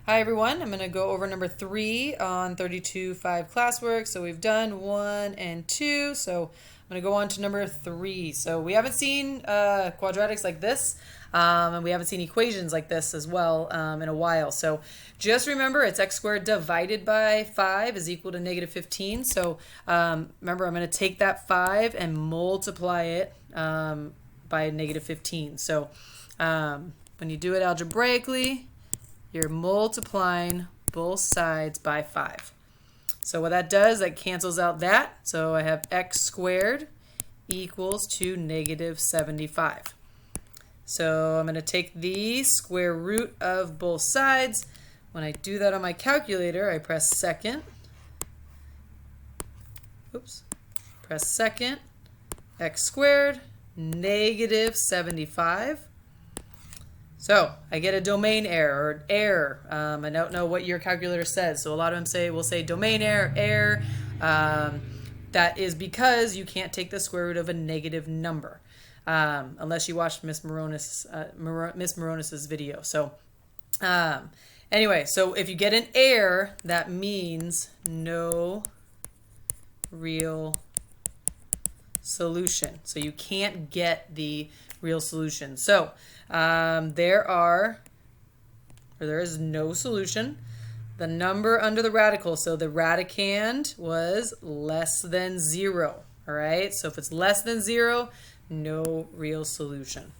Hi everyone, I'm going to go over number 3 on 32-5 classwork. So we've done 1 and 2, so I'm going to go on to number 3. So we haven't seen quadratics like this, and we haven't seen equations like this as well in a while. So just remember it's x squared divided by 5 is equal to negative 15. So remember I'm going to take that 5 and multiply it by negative 15. So when you do it algebraically, you're multiplying both sides by 5. So what that does, that cancels out that. So I have x squared equals to negative 75. So I'm going to take the square root of both sides. When I do that on my calculator, I press second. Press second. X squared, negative 75. So I get a domain error or error. I don't know what your calculator says. So a lot of them will say domain error. That is because you can't take the square root of a negative number unless you watched Miss Moronis's video. So anyway, so if you get an error, that means no real solution. So you can't get the real solution. So there is no solution. The number under the radical, so the radicand was less than 0. All right, so if it's less than 0, no real solution.